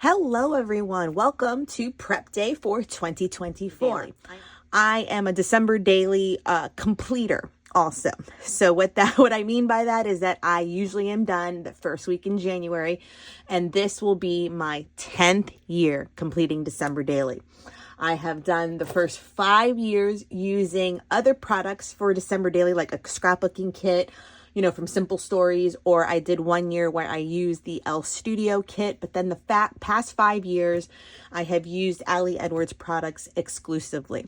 Hello everyone, welcome to Prep Day for 2024. I am a December daily completer also. So what I mean by that is that I usually am done the first week in January, and this will be my 10th year completing December daily. I have done the first 5 years using other products for December daily, like a scrapbooking kit, from Simple Stories, or I did 1 year where I used the Elle Studio kit, but then the past 5 years, I have used Ali Edwards products exclusively.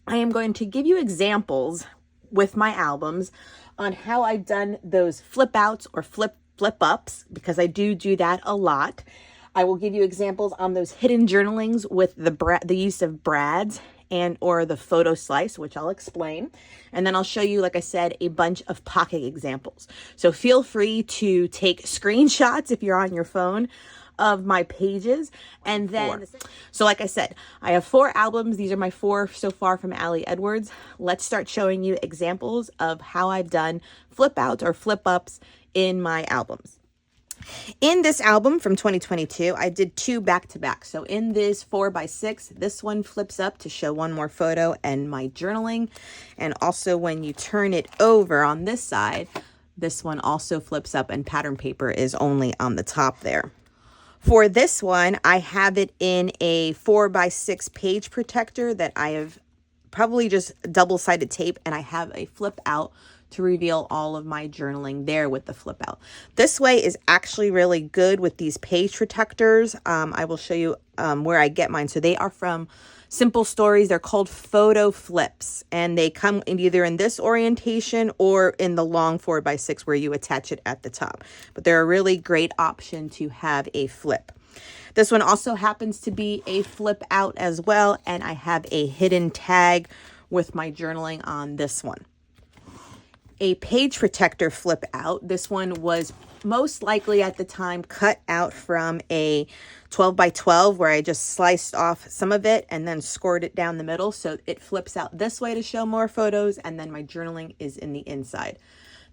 I am going to give you examples with my albums on how I've done those flip outs or flip ups, because I do that a lot. I will give you examples on those hidden journalings with the use of brads and or the photo slice, which I'll explain. And then I'll show you, like I said, a bunch of pocket examples. So feel free to take screenshots if you're on your phone of my pages. And then, so like I said, I have 4 albums. These are my 4 so far from Ali Edwards. Let's start showing you examples of how I've done flip outs or flip ups in my albums. In this album from 2022, I did 2 back-to-back. So in this 4x6, this one flips up to show one more photo and my journaling. And also when you turn it over on this side, this one also flips up and pattern paper is only on the top there. For this one, I have it in a 4x6 page protector that I have probably just double-sided tape, and I have a flip out to reveal all of my journaling there with the flip out. This way is actually really good with these page protectors. I will show you where I get mine. So they are from Simple Stories. They're called photo flips, and they come in either in this orientation or in the long 4x6 where you attach it at the top. But they're a really great option to have a flip. This one also happens to be a flip out as well, and I have a hidden tag with my journaling on this one. A page protector flip out. This one was most likely at the time cut out from a 12x12 where I just sliced off some of it and then scored it down the middle. So it flips out this way to show more photos, and then my journaling is in the inside.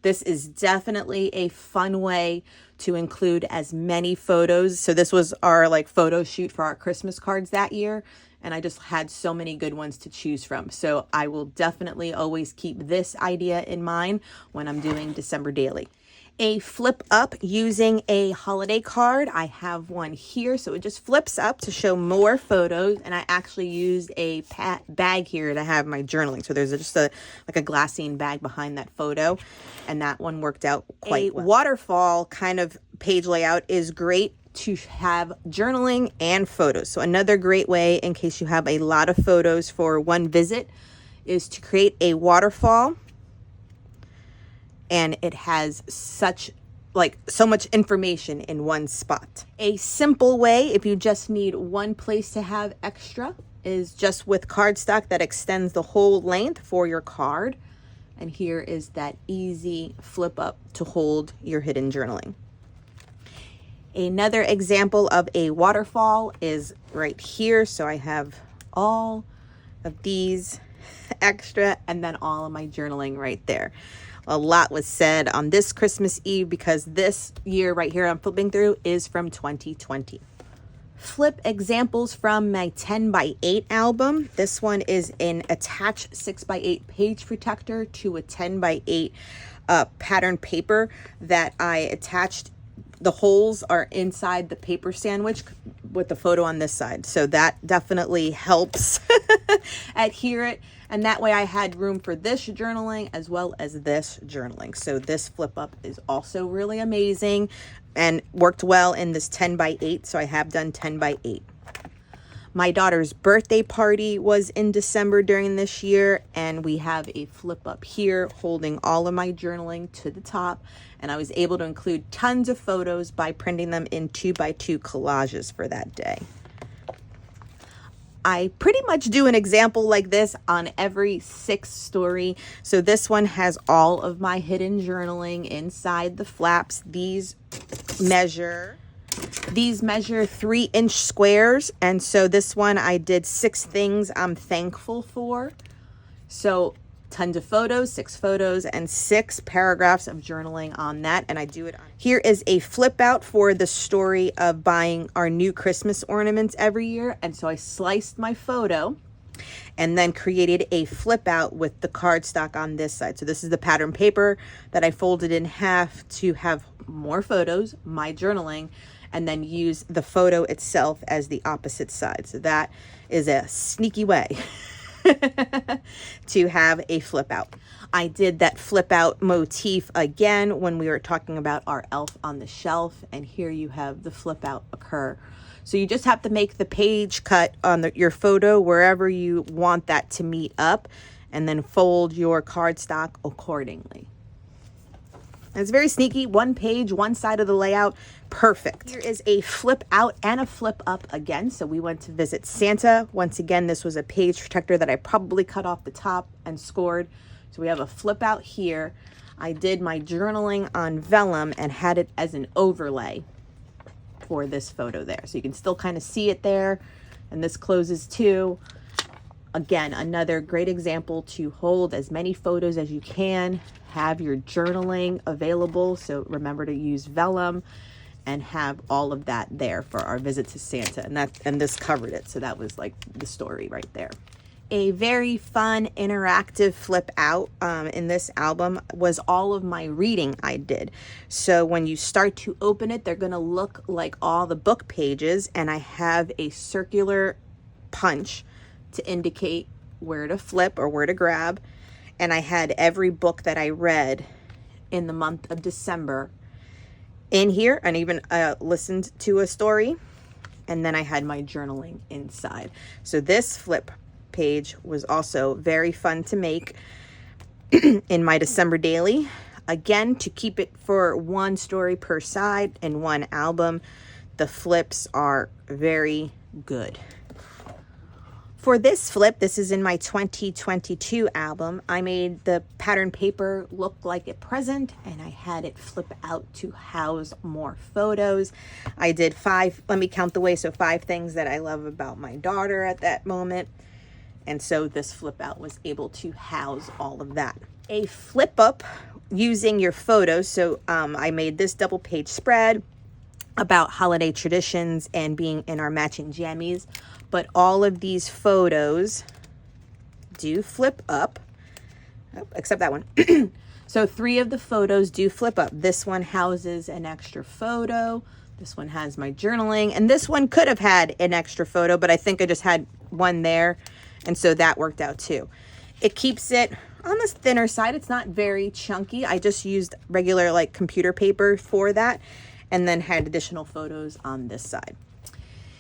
This is definitely a fun way to include as many photos. So this was our photo shoot for our Christmas cards that year, and I just had so many good ones to choose from. So I will definitely always keep this idea in mind when I'm doing December daily. A flip up using a holiday card. I have one here, so it just flips up to show more photos, and I actually used a bag here to have my journaling. So there's just a glassine bag behind that photo, and that one worked out quite well. Waterfall kind of page layout is great to have journaling and photos. So another great way, in case you have a lot of photos for one visit, is to create a waterfall. And it has so much information in one spot. A simple way, if you just need one place to have extra, is just with cardstock that extends the whole length for your card. And here is that easy flip up to hold your hidden journaling. Another example of a waterfall is right here. So I have all of these extra and then all of my journaling right there. A lot was said on this Christmas Eve because this year right here I'm flipping through is from 2020. Flip examples from my 10x8 album. This one is an attached 6x8 page protector to a 10x8 pattern paper that I attached. The holes are inside the paper sandwich with the photo on this side. So that definitely helps adhere it. And that way I had room for this journaling as well as this journaling. So this flip up is also really amazing and worked well in this 10x8. So I have done 10x8. My daughter's birthday party was in December during this year, and we have a flip up here holding all of my journaling to the top, and I was able to include tons of photos by printing them in 2x2 collages for that day. I pretty much do an example like this on every 6 story. So this one has all of my hidden journaling inside the flaps. These measure 3-inch squares. And so this one I did 6 things I'm thankful for. So tons of photos, 6 photos and 6 paragraphs of journaling on that. And I do it on. Here is a flip out for the story of buying our new Christmas ornaments every year. And so I sliced my photo and then created a flip out with the cardstock on this side. So this is the pattern paper that I folded in half to have more photos, my journaling, and then use the photo itself as the opposite side. So that is a sneaky way to have a flip out. I did that flip out motif again when we were talking about our elf on the shelf, and here you have the flip out occur. So you just have to make the page cut on your photo wherever you want that to meet up, and then fold your cardstock accordingly. And it's very sneaky. One page, one side of the layout, perfect. Here is a flip out and a flip up again. So we went to visit Santa. Once again, this was a page protector that I probably cut off the top and scored. So we have a flip out here. I did my journaling on vellum and had it as an overlay for this photo there. So you can still kind of see it there. And this closes too. Again, another great example to hold as many photos as you can. Have your journaling available. So remember to use vellum and have all of that there for our visit to Santa. And this covered it. So that was like the story right there. A very fun interactive flip out in this album was all of my reading I did. So when you start to open it, they're going to look like all the book pages, and I have a circular punch to indicate where to flip or where to grab. And I had every book that I read in the month of December in here, and even listened to a story. And then I had my journaling inside. So this flip page was also very fun to make in my December daily. Again, to keep it for one story per side and one album, the flips are very good. For this flip, this is in my 2022 album, I made the pattern paper look like a present, and I had it flip out to house more photos. I did 5, let me count the way, so 5 things that I love about my daughter at that moment. And so this flip out was able to house all of that. A flip up using your photos. So I made this double page spread about holiday traditions and being in our matching jammies. But all of these photos do flip up, except that one. So 3 of the photos do flip up. This one houses an extra photo. This one has my journaling. And this one could have had an extra photo, but I think I just had one there. And so that worked out too. It keeps it on the thinner side. It's not very chunky. I just used regular like computer paper for that, and then had additional photos on this side.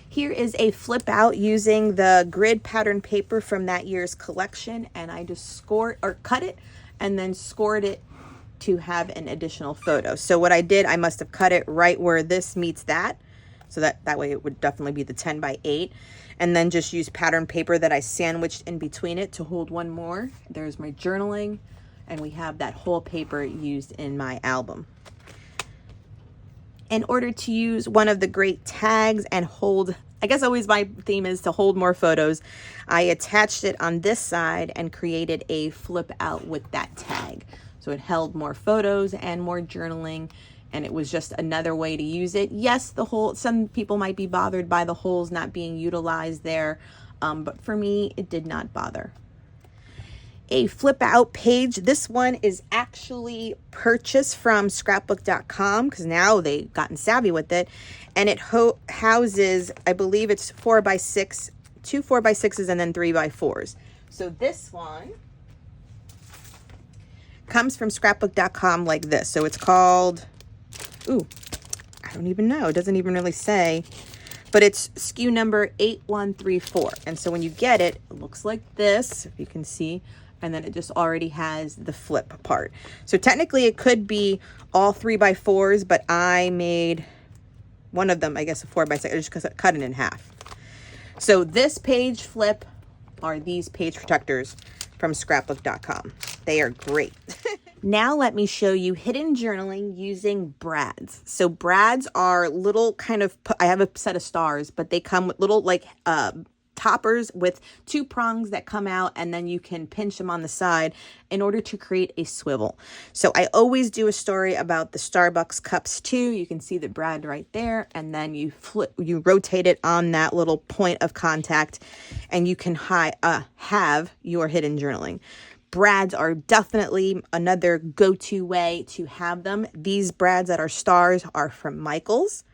Here is a flip out using the grid pattern paper from that year's collection, and I just cut it and then scored it to have an additional photo. So what I did, I must have cut it right where this meets that, so that way it would definitely be the 10 by 8, and then just use pattern paper that I sandwiched in between it to hold one more. There's my journaling, and we have that whole paper used in my album. In order to use one of the great tags and hold, I guess always my theme is to hold more photos, I attached it on this side and created a flip out with that tag. So it held more photos and more journaling, and it was just another way to use it. Yes, some people might be bothered by the holes not being utilized there, but for me, it did not bother. A flip out page. This one is actually purchased from scrapbook.com because now they've gotten savvy with it, and it houses, I believe it's 4x6, 2 4x6s and then 3x4s. So this one comes from scrapbook.com like this. So it's called, I don't even know. It doesn't even really say, but it's SKU number 8134. And so when you get it, it looks like this, if you can see, and then it just already has the flip part. So technically it could be all 3x4s, but I made one of them, I guess, a 4x6, just because I cut it in half. So this page flip are these page protectors from scrapbook.com. They are great. Now let me show you hidden journaling using brads. So brads are little kind of, I have a set of stars, but they come with little like toppers with 2 prongs that come out, and then you can pinch them on the side in order to create a swivel. So I always do a story about the Starbucks cups too. You can see the brad right there, and then you rotate it on that little point of contact, and you can have your hidden journaling. Brads are definitely another go-to way to have them. These brads that are stars are from Michaels.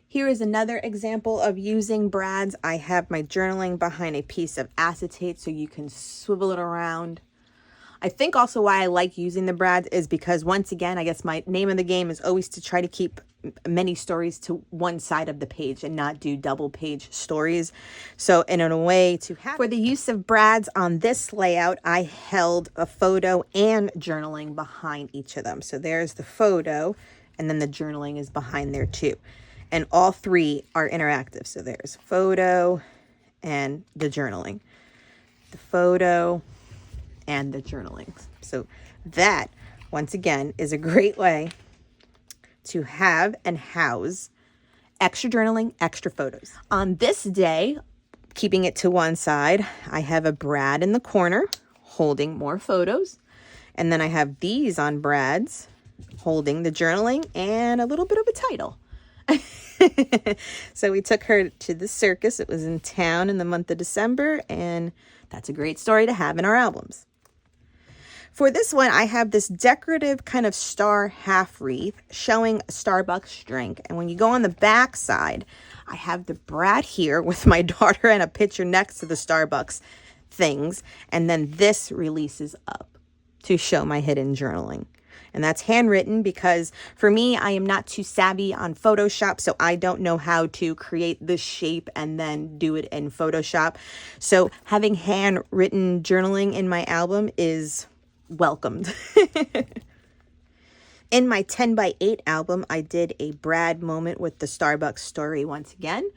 Here is another example of using brads. I have my journaling behind a piece of acetate so you can swivel it around. I think also why I like using the brads is because, once again, I guess my name of the game is always to try to keep many stories to one side of the page and not do double page stories. So in a way to have, for the use of brads on this layout, I held a photo and journaling behind each of them. So there's the photo, and then the journaling is behind there too. And all 3 are interactive. So there's photo and the journaling, the photo and the journaling. So that, once again, is a great way to have and house extra journaling, extra photos. On this day, keeping it to one side, I have a brad in the corner holding more photos. And then I have these on brads holding the journaling and a little bit of a title. So we took her to the circus. It was in town in the month of December, and that's a great story to have in our albums. For this one, I have this decorative kind of star half wreath showing a Starbucks drink. And when you go on the back side, I have the brad here with my daughter and a picture next to the Starbucks things. And then this releases up to show my hidden journaling. And that's handwritten because for me, I am not too savvy on Photoshop, so I don't know how to create this shape and then do it in Photoshop. So having handwritten journaling in my album is welcomed. In my 10 by 8 album, I did a brad moment with the Starbucks story once again.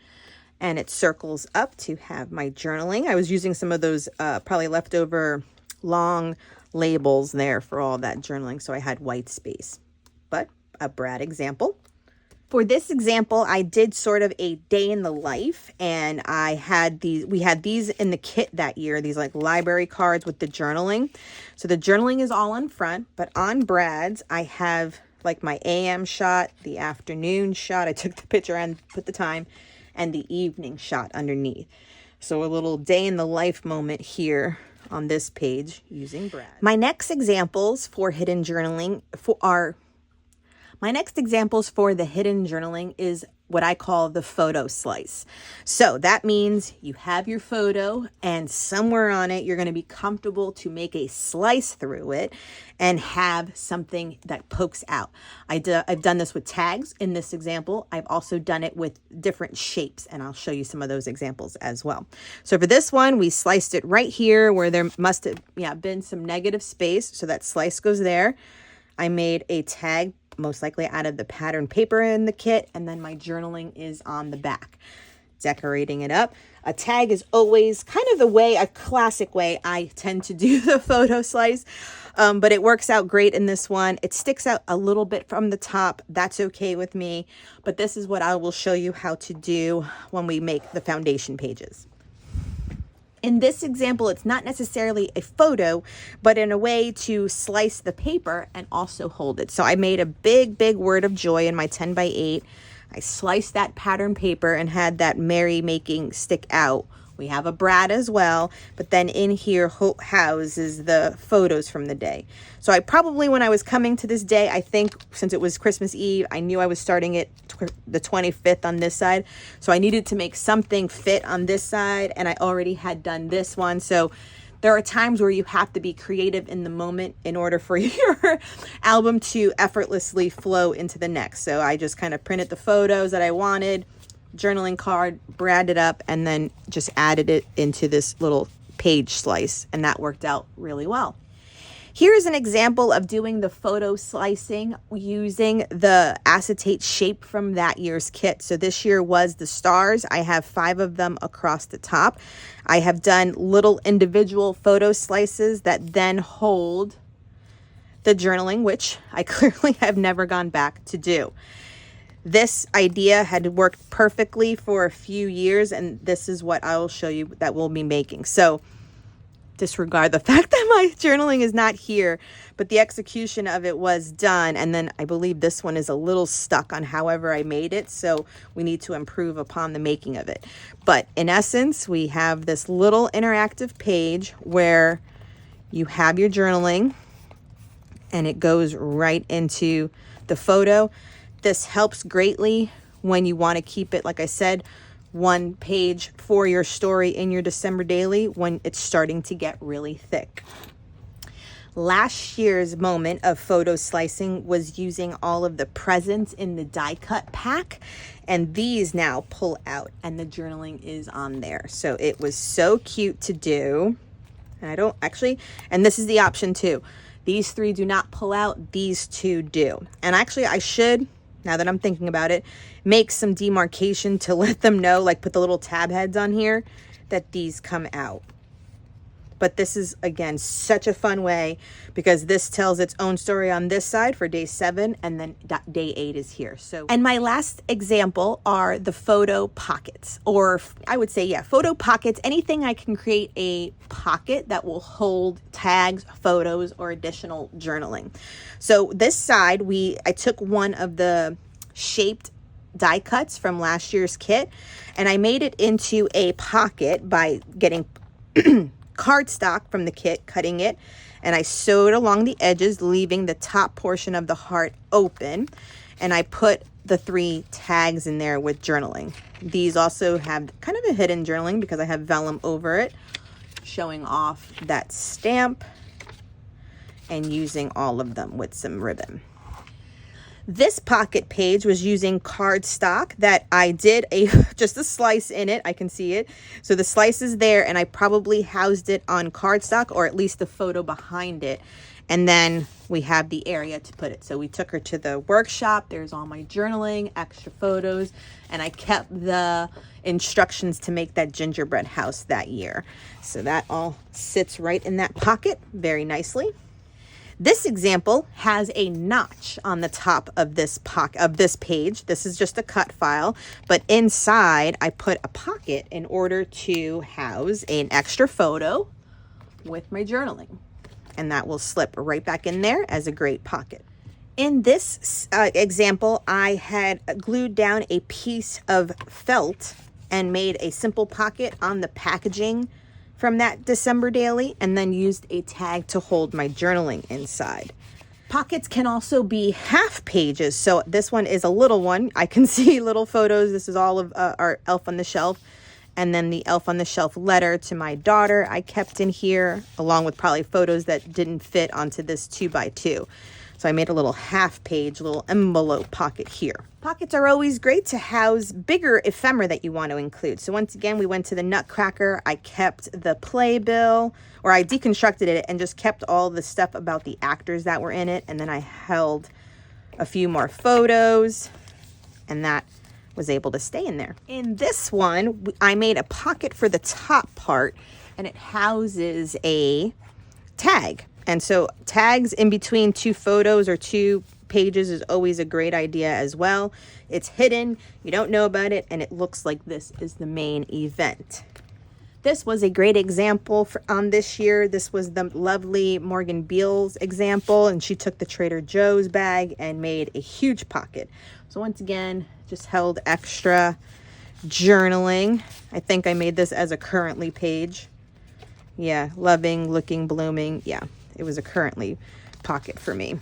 And it circles up to have my journaling. I was using some of those probably leftover long labels there for all that journaling, so I had white space. But a brad example. For this example, I did sort of a day in the life, and we had these in the kit that year, these like library cards with the journaling. So the journaling is all on front, but on brads, I have like my AM shot, the afternoon shot, I took the picture and put the time, and the evening shot underneath. So a little day in the life moment here on this page using brad. My next examples for the hidden journaling is what I call the photo slice. So that means you have your photo, and somewhere on it, you're going to be comfortable to make a slice through it and have something that pokes out. I've done this with tags in this example. I've also done it with different shapes, and I'll show you some of those examples as well. So for this one, we sliced it right here where there must have been some negative space. So that slice goes there. I made a tag, most likely out of the pattern paper in the kit, and then my journaling is on the back, decorating it up. A tag is always kind of a classic way I tend to do the photo slice, but it works out great in this one. It sticks out a little bit from the top. That's okay with me, but this is what I will show you how to do when we make the foundation pages. In this example, it's not necessarily a photo, but in a way to slice the paper and also hold it. So I made a big, big word of joy in my 10 by 8. I sliced that pattern paper and had that merrymaking stick out. We have a brad as well, but then in here houses the photos from the day. So I probably, when I was coming to this day, I think since it was Christmas Eve, I knew I was starting it the 25th on this side. So I needed to make something fit on this side, and I already had done this one. So there are times where you have to be creative in the moment in order for your album to effortlessly flow into the next. So I just kind of printed the photos that I wanted, journaling card, bradded up, and then just added it into this little page slice, and that worked out really well. Here's an example of doing the photo slicing using the acetate shape from that year's kit. So this year was the stars. I have 5 of them across the top. I have done little individual photo slices that then hold the journaling, which I clearly have never gone back to do. This idea had worked perfectly for a few years, and this is what I will show you that we'll be making. So disregard the fact that my journaling is not here, but the execution of it was done. And then I believe this one is a little stuck on however I made it, so we need to improve upon the making of it. But in essence, we have this little interactive page where you have your journaling and it goes right into the photo. This helps greatly when you want to keep it, like I said, one page for your story in your December daily when it's starting to get really thick. Last year's moment of photo slicing was using all of the presents in the die cut pack, and these now pull out and the journaling is on there. So it was so cute to do. And I don't actually, and this is the option too. These 3 do not pull out, these 2 do. And actually I should, now that I'm thinking about it, make some demarcation to let them know, like put the little tab heads on here, that these come out. But this is, again, such a fun way because this tells its own story on this side for day 7, and then day 8 is here. So, and my last example are the photo pockets, or I would say, yeah, photo pockets, anything I can create a pocket that will hold tags, photos, or additional journaling. So this side, I took one of the shaped die cuts from last year's kit, and I made it into a pocket by getting cardstock from the kit, cutting it, and I sewed along the edges, leaving the top portion of the heart open, and I put the 3 tags in there with journaling. These also have kind of a hidden journaling because I have vellum over it, showing off that stamp and using all of them with some ribbon. This pocket page was using cardstock that I did just a slice in it. I can see it. So the slice is there, and I probably housed it on cardstock, or at least the photo behind it. And then we have the area to put it. So we took her to the workshop. There's all my journaling, extra photos, and I kept the instructions to make that gingerbread house that year. So that all sits right in that pocket very nicely. This example has a notch on the top of this page. This is just a cut file, but inside I put a pocket in order to house an extra photo with my journaling. And that will slip right back in there as a great pocket. In this example, I had glued down a piece of felt and made a simple pocket on the packaging from that December daily, and then used a tag to hold my journaling inside. Pockets can also be half pages. So this one is a little one. I can see little photos. This is all of our Elf on the Shelf. And then the Elf on the Shelf letter to my daughter I kept in here, along with probably photos that didn't fit onto this 2x2. So I made a little half page, little envelope pocket here. Pockets are always great to house bigger ephemera that you want to include. So once again, we went to the Nutcracker. I kept the playbill, or I deconstructed it and just kept all the stuff about the actors that were in it. And then I held a few more photos, and that was able to stay in there. In this one, I made a pocket for the top part, and it houses a tag. And so tags in between 2 photos or 2 pages is always a great idea as well. It's hidden, you don't know about it, and it looks like this is the main event. This was a great example on this year. This was the lovely Morgan Beals example, and she took the Trader Joe's bag and made a huge pocket. So once again, just held extra journaling. I think I made this as a currently page. Yeah, loving, looking, blooming. Yeah, it was a currently pocket for me.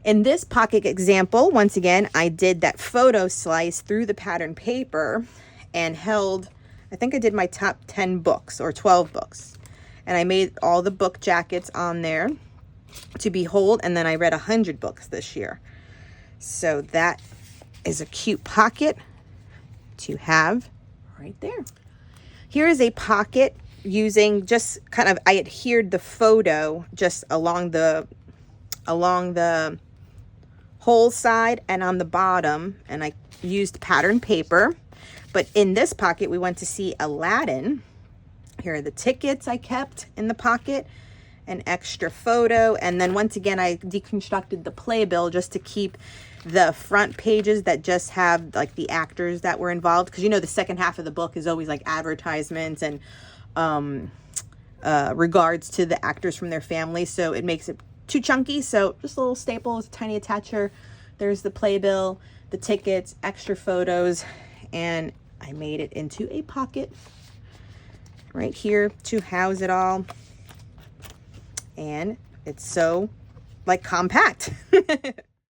In this pocket example, once again, I did that photo slice through the pattern paper and held, I think I did my top 10 books or 12 books. And I made all the book jackets on there to behold, and then I read 100 books this year. So that is a cute pocket to have right there. Here is a pocket using just kind of, I adhered the photo just along the whole side and on the bottom, and I used pattern paper. But in this pocket, we went to see Aladdin. Here are the tickets I kept in the pocket, an extra photo, and then once again I deconstructed the playbill just to keep the front pages that just have like the actors that were involved, because you know the second half of the book is always like advertisements and regards to the actors from their family, so it makes it too chunky. So just a little staple with a tiny attacher. There's the playbill, the tickets, extra photos, and I made it into a pocket right here to house it all. And it's so like compact.